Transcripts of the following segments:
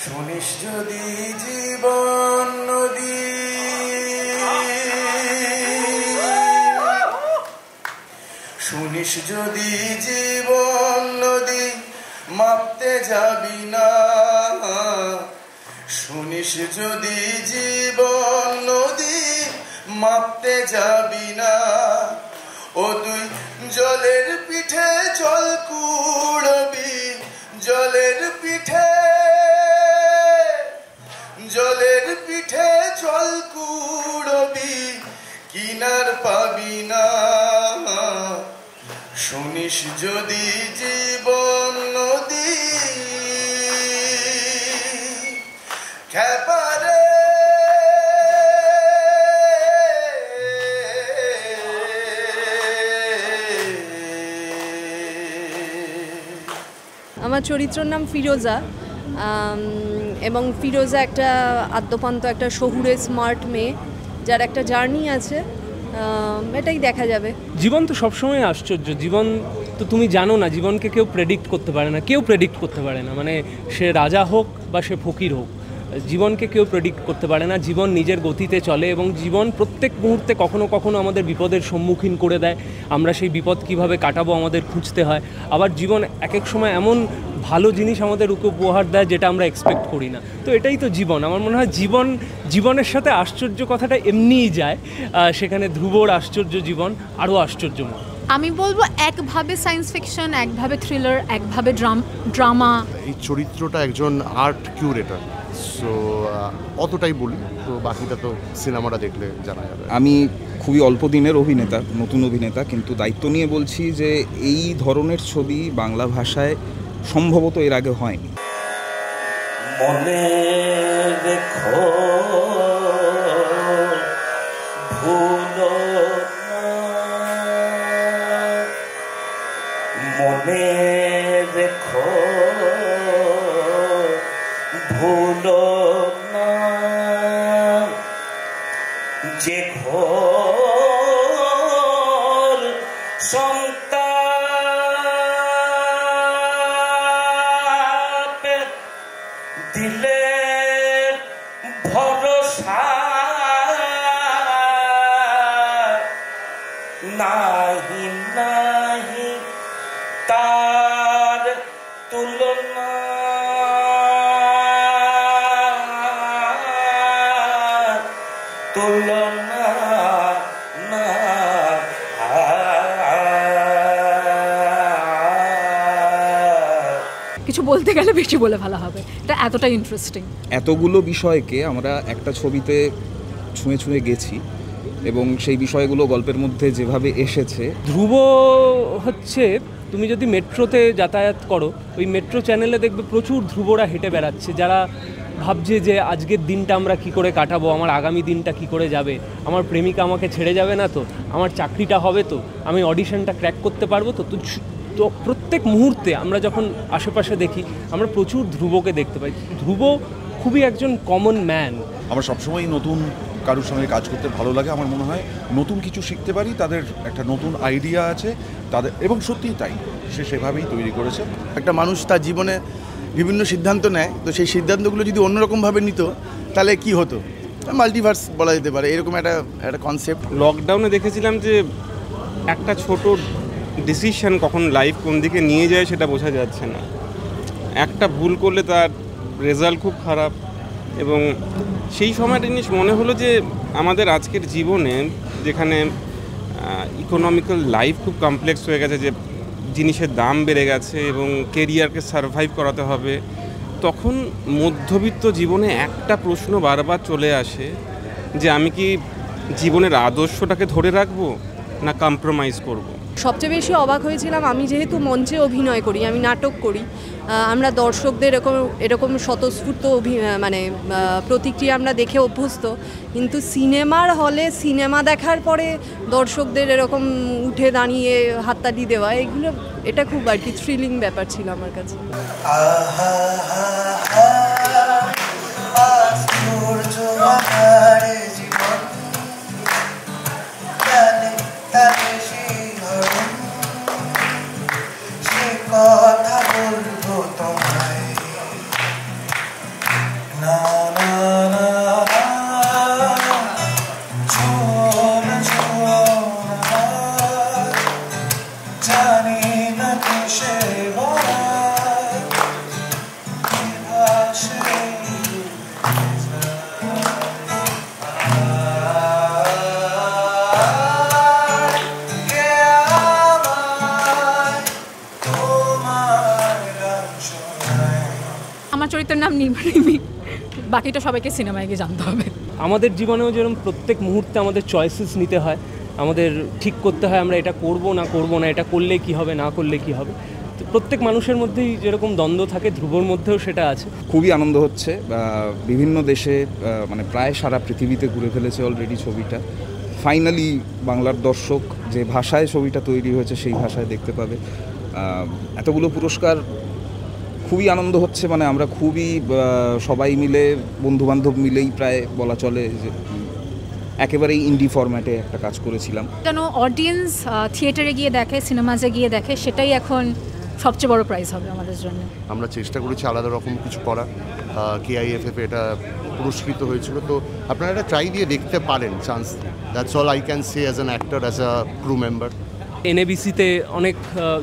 শুনিস যদি জীবন নদী, শুনিস যদি জীবন নদী মাপতে যাবি না, শুনিস যদি জীবন নদী মাপতে যাবি না, ও তুই জলের পিঠে জল কুড়বি, জলের পিঠে, জলের পিঠে জল কুড়বি, কিনার পাবি না। শুনিস যদি জীবন নদী খেপারে। আমার চরিত্রের নাম ফিরোজা, এবং ফিরোজা একটা আদ্যপান্ত একটা শহুরে স্মার্ট মেয়ে যার একটা জার্নি আছে, এটাই দেখা যাবে। জীবন তো সবসময় আশ্চর্য। জীবন তো তুমি জানো না, জীবনকে কেউ প্রেডিক্ট করতে পারে না, কেউ প্রেডিক্ট করতে পারে না। মানে সে রাজা হোক বা সে ফকির হোক, জীবনকে কেউ প্রেডিক্ট করতে পারে না। জীবন নিজের গতিতে চলে এবং জীবন প্রত্যেক মুহূর্তে কখনো কখনো আমাদের বিপদের সম্মুখীন করে দেয়। আমরা সেই বিপদ কিভাবে কাটাবো আমাদের খুঁজতে হয়। আবার জীবন এক এক সময় এমন ভালো জিনিস আমাদের উপহার দেয় যেটা আমরা এক্সপেক্ট করি না। তো এটাই তো জীবন। আমার মনে হয় জীবনের সাথে আশ্চর্য কথাটা এমনিই যায়। সেখানে ধ্রুবর আশ্চর্য জীবন আরও আশ্চর্যময়। আমি বলবো একভাবে সায়েন্স ফিকশন, একভাবে থ্রিলার, একভাবে ড্রামা। এই চরিত্রটা একজন আর্ট কিউরেটর, সো অতটাই বলি, তো বাকিটা তো সিনেমাটা দেখলে জানা যাবে। আমি খুবই অল্প দিনের অভিনেতা, নতুন অভিনেতা, কিন্তু দায়িত্ব নিয়ে বলছি যে এই ধরনের ছবি বাংলা ভাষায় সম্ভবত এর আগে হয়নি। মনে রেখো ভুলো না, মনে রেখো ভুলো না, যে ঘোর সন্তাপ দিলে ভরসা নাহি নাহি তার তুলনা, তুলনা না। কিছু বলতে গেলে বেশি বলে ফেলা হবে, এটা এতটাই ইন্টারেস্টিং। এতগুলো বিষয়কে আমরা একটা ছবিতে ছুঁয়ে ছুঁয়ে গেছি এবং সেই বিষয়গুলো গল্পের মধ্যে যেভাবে এসেছে। ধ্রুব হচ্ছে, তুমি যদি মেট্রোতে যাতায়াত করো, ওই মেট্রো চ্যানেলে দেখবে প্রচুর ধ্রুবরা হেঁটে বেড়াচ্ছে, যারা ভাবছে যে আজকের দিনটা আমরা কি করে কাটাবো, আমার আগামী দিনটা কি করে যাবে, আমার প্রেমিকা আমাকে ছেড়ে যাবে না তো, আমার চাকরিটা হবে তো, আমি অডিশনটা ক্র্যাক করতে পারবো তো। তো প্রত্যেক মুহূর্তে আমরা যখন আশেপাশে দেখি আমরা প্রচুর ধ্রুবকে দেখতে পাই। ধ্রুব খুবই একজন কমন ম্যান। আমার সবসময় নতুন কারোর সঙ্গে কাজ করতে ভালো লাগে। আমার মনে হয় নতুন কিছু শিখতে পারি, তাদের একটা নতুন আইডিয়া আছে তাদের, এবং সত্যিই তাই, সে সেভাবেই তৈরি করেছে। একটা মানুষ তার জীবনে বিভিন্ন সিদ্ধান্ত নেয়, তো সেই সিদ্ধান্তগুলো যদি অন্যরকমভাবে নিত তাহলে কি হতো, মাল্টিভার্স বলা যেতে পারে, এরকম একটা কনসেপ্ট। লকডাউনে দেখেছিলাম যে একটা ছোট ডিসিশন কখন লাইফ কোন দিকে নিয়ে যায় সেটা বোঝা যাচ্ছে না। একটা ভুল করলে তার রেজাল্ট খুব খারাপ, এবং সেই সময়টা জিনিস মনে হলো যে আমাদের আজকের জীবনে যেখানে ইকোনমিক্যাল লাইফ খুব কমপ্লেক্স হয়ে গেছে, যে জিনিসের দাম বেড়ে গেছে এবং কেরিয়ারকে সারভাইভ করাতে হবে, তখন মধ্যবিত্ত জীবনে একটা প্রশ্ন বারবার চলে আসে যে আমি কি জীবনের আদর্শটাকে ধরে রাখবো না কম্প্রোমাইজ করব। সবচেয়ে বেশি অবাক হয়েছিলাম, আমি যেহেতু মঞ্চে অভিনয় করি, আমি নাটক করি, আমরা দর্শকদের এরকম স্বতঃস্ফূর্ত মানে প্রতিক্রিয়া আমরা দেখে অভ্যস্ত, কিন্তু সিনেমার হলে সিনেমা দেখার পরে দর্শকদের এরকম উঠে দাঁড়িয়ে হাততালি দেওয়া, এটা খুব আর কি থ্রিলিং ব্যাপার ছিল আমার কাছে। কথা বলবো তোমায়, আমার চরিত্রের নাম রিমি, বাকিটা সবাইকে সিনেমায় গিয়ে জানতে হবে। আমাদের জীবনেও যেরকম প্রত্যেক মুহূর্তে আমাদের চয়েসেস নিতে হয়, আমাদের ঠিক করতে হয় আমরা এটা করব না, এটা করলে কি হবে, না করলে কি হবে। তো প্রত্যেক মানুষের মধ্যেই যেরকম দ্বন্দ্ব থাকে, ধ্রুবর মধ্যেও সেটা আছে। খুবই আনন্দ হচ্ছে, বিভিন্ন দেশে মানে প্রায় সারা পৃথিবীতে ঘুরে ফেলেছে অলরেডি ছবিটা। ফাইনালি বাংলার দর্শক যে ভাষায় ছবিটা তৈরি হয়েছে সেই ভাষায় দেখতে পাবে। এতগুলো পুরস্কার, খুবই আনন্দ হচ্ছে। মানে আমরা খুবই সবাই মিলে, বন্ধুবান্ধব মিলেই প্রায় বলা চলে যে একেবারেই ইন্ডি ফরম্যাটে একটা কাজ করেছিলাম। কেন অডিয়েন্স থিয়েটারে গিয়ে দেখে, সিনেমাজে গিয়ে দেখে, সেটাই এখন সবচেয়ে বড় প্রাইজ হবে আমাদের জন্য। আমরা চেষ্টা করেছি আলাদা রকম কিছু করা। KIFF এটা পুরস্কৃত হয়েছিল, তো আপনারা এটা ট্রাই দিয়ে দেখতে পারেন, chance. That's all I can say as an actor, as a crew member. NABCতে অনেক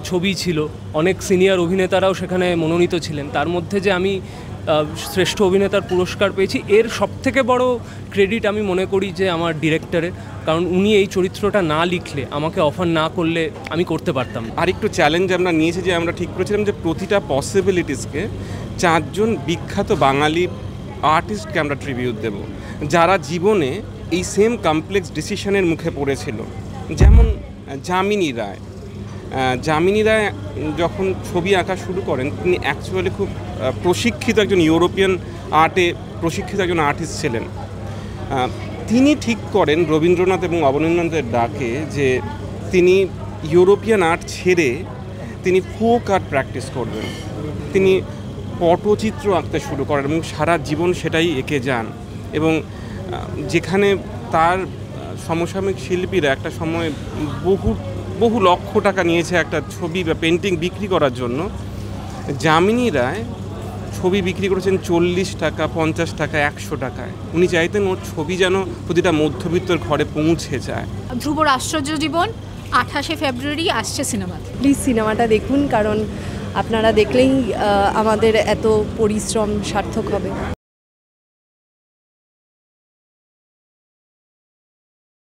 ছবি ছিল, অনেক সিনিয়র অভিনেতারাও সেখানে মনোনীত ছিলেন। তার মধ্যে যে আমি শ্রেষ্ঠ অভিনেতার পুরস্কার পেয়েছি, এর সবথেকে বড় ক্রেডিট আমি মনে করি যে আমার ডিরেক্টরের। কারণ উনি এই চরিত্রটা না লিখলে, আমাকে অফার না করলে আমি করতে পারতাম। আর একটু চ্যালেঞ্জ আমরা নিয়েছি, যে আমরা ঠিক করেছিলাম যে প্রতিটা পসিবিলিটিসকে 4 জন বিখ্যাত বাঙালি আর্টিস্টকে আমরা ট্রিবিউট দেব, যারা জীবনে এই সেম কমপ্লেক্স ডিসিশনের মুখে পড়েছিল। যেমন যামিনী রায় যখন ছবি আঁকা শুরু করেন, তিনি অ্যাকচুয়ালি খুব প্রশিক্ষিত একজন ইউরোপিয়ান আর্টে প্রশিক্ষিত একজন আর্টিস্ট ছিলেন। তিনি ঠিক করেন রবীন্দ্রনাথ এবং অবনীন্দ্রনাথের ডাকে যে তিনি ইউরোপিয়ান আর্ট ছেড়ে তিনি ফোক আর্ট প্র্যাকটিস করবেন। তিনি পটচিত্র আঁকতে শুরু করেন এবং সারা জীবন সেটাই এঁকে যান। এবং যেখানে তার সমসাময়িক শিল্পীরা একটা সময় বহু লক্ষ টাকা নিয়েছে একটা ছবি বা পেন্টিং বিক্রি করার জন্য, যামিনী রায় ছবি বিক্রি করেছেন 40 টাকা, 50 টাকা, 100 টাকায়। উনি চাইতেন ওর ছবি যেন প্রতিটা মধ্যবিত্তর ঘরে পৌঁছে যায়। ধ্রুবর আশ্চর্য জীবন 28শে ফেব্রুয়ারি আসছে সিনেমাতে। প্লিজ সিনেমাটা দেখুন, কারণ আপনারা দেখলেই আমাদের এত পরিশ্রম সার্থক হবে।